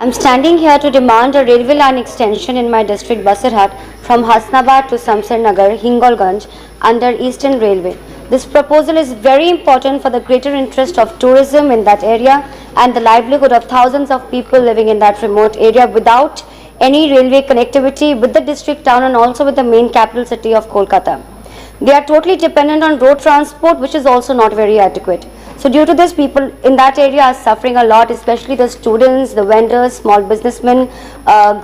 I'm standing here to demand a railway line extension in my district Basirhat from Hasnabad to Samsar Nagar, Hingolganj under Eastern Railway. This proposal is very important for the greater interest of tourism in that area and the livelihood of thousands of people living in that remote area without any railway connectivity with the district town and also with the main capital city of Kolkata. They are totally dependent on road transport, which is also not very adequate. So due to this, people in that area are suffering a lot, especially the students, the vendors, small businessmen,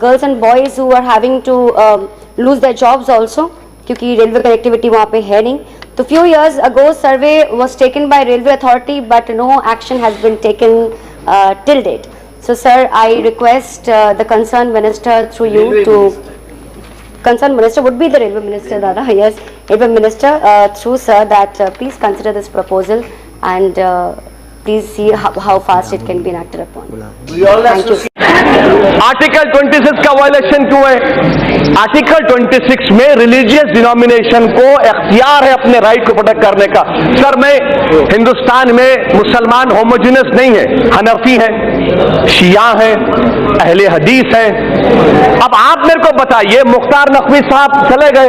girls and boys who are having to lose their jobs also, क्योंकि railway connectivity वहाँ पे है नहीं. तो few years ago, survey was taken by Railway Authority, but no action has been taken till date. So sir, I request the concerned minister through you to. Concerned minister would be the railway minister, Dada. Yes, railway minister through sir that please consider this proposal and please see how fast it can be enacted upon. Thank you. Article 26 का violation क्यों है? Article 26 में religious denomination को इख्तियार है अपने right को protect करने का. सर, मैं हिंदुस्तान में मुसलमान होमोजेनस नहीं है, हनफी है, शिया है, अहले हदीस है. अब आप मेरे को बताइए, मुख्तार नकवी साहब चले गए,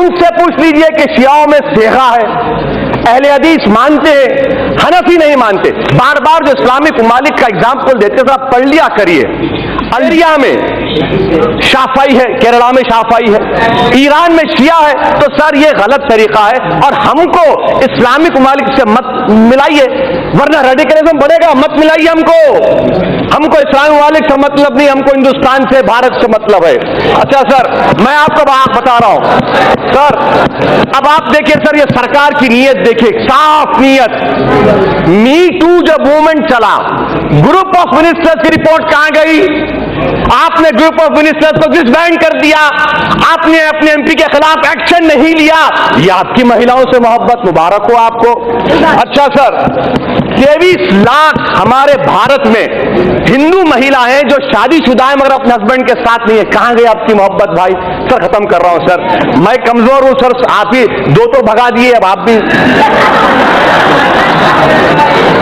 उनसे पूछ लीजिए कि शियाओं में सेगा है, अहले हदीस मानते हैं, हनफी नहीं मानते. बार बार जो इस्लामिक ममालिक का एग्जाम्पल देते थे, आप पढ़ लिया करिए. अल्जिया में शाफाई है, केरला में शाफाई है, ईरान में शिया है. तो सर ये गलत तरीका है और हमको इस्लामिक ममालिक से मत मिलाइए, वरना रेडिकलिज्म बढ़ेगा. मत मिलाइए हमको इस्लामिक ममालिक से मतलब नहीं, हमको हिंदुस्तान से, भारत से मतलब है. अच्छा सर, मैं आपको बात बता रहा हूं सर. अब आप देखिए सर, ये सरकार की नीयत देखिए, साफ नीयत. मी टू जब मूवमेंट चला, ग्रुप ऑफ मिनिस्टर्स की रिपोर्ट कहां गई? आपने ग्रुप ऑफ मिनिस्टर्स को डिसबैंड कर दिया. आपने अपने एमपी के खिलाफ एक्शन नहीं लिया. ये आपकी महिलाओं से मोहब्बत, मुबारक हो आपको. अच्छा सर, 23 लाख हमारे भारत में हिंदू महिला हैं जो शादीशुदा है मगर अपने हस्बैंड के साथ नहीं है. कहां गई आपकी मोहब्बत भाई? सर खत्म कर रहा हूं सर, मैं कमजोर हूं सर. आप ही दो तो भगा दिए, अब आप भी.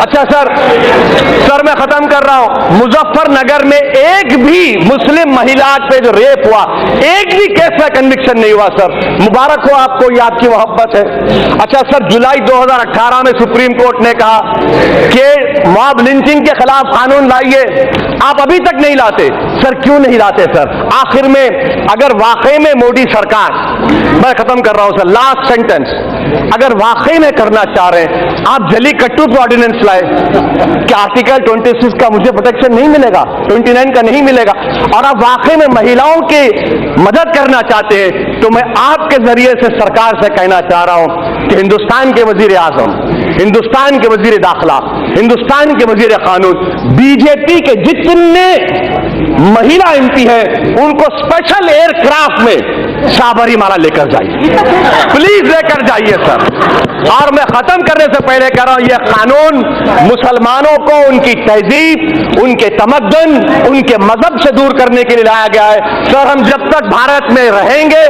अच्छा सर, मैं खत्म कर रहा हूं. मुजफ्फरनगर में एक भी मुस्लिम महिला पे जो रेप हुआ, एक भी केस में कन्विक्शन नहीं हुआ सर. मुबारक हो आपको, ये आपकी मोहब्बत है. अच्छा सर, जुलाई 2018 में सुप्रीम कोर्ट ने कहा कि मॉब लिंचिंग के खिलाफ कानून लाइए. आप अभी तक नहीं लाते सर. क्यों नहीं लाते सर? आखिर में अगर वाकई में मोदी सरकार, मैं खत्म कर रहा हूं सर, लास्ट सेंटेंस, अगर वाकई में करना चाह रहे हैं, आप जलीकट्टू पे ऑर्डिनेंस लाए कि आर्टिकल 26 का मुझे प्रोटेक्शन नहीं मिलेगा, 29 का नहीं मिलेगा, और आप वाकई में महिलाओं की मदद करना चाहते हैं, तो मैं आपके जरिए से सरकार से कहना चाह रहा हूं कि हिंदुस्तान के वजीर आजम, हिंदुस्तान के वजीर दाखिला, हिंदुस्तान के वजीर कानून, बीजेपी के जितने महिला एमपी हैं, उनको स्पेशल एयरक्राफ्ट में साबरीमाला लेकर जाइए, प्लीज लेकर जाइए सर. और मैं खत्म करने से पहले कह रहा हूं, यह कानून मुसलमानों को उनकी तहजीब, उनके तमद्दुन, उनके मजहब से दूर करने के लिए लाया गया है. सर, हम जब तक भारत में रहेंगे,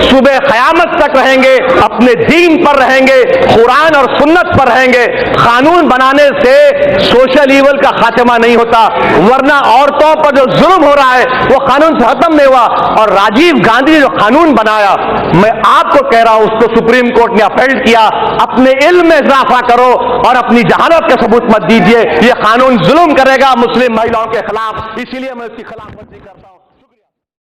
सुबह कयामत तक रहेंगे, अपने दीन पर रहेंगे, कुरान और सुन्नत पर रहेंगे. कानून बनाने से सोशल ईवल का खात्मा नहीं होता, वरना औरतों पर जो जुल्म हो रहा है वो कानून से खत्म नहीं हुआ. और राजीव गांधी ने जो कानून बनाया, मैं आपको कह रहा हूं, उसको सुप्रीम कोर्ट ने अपील किया. अपने इल्म में इजाफा करो और अपनी जहालत का सबूत मत दीजिए. ये कानून जुल्म करेगा मुस्लिम महिलाओं के खिलाफ, इसीलिए मैं इसकी खिलाफवर्जी करता हूं.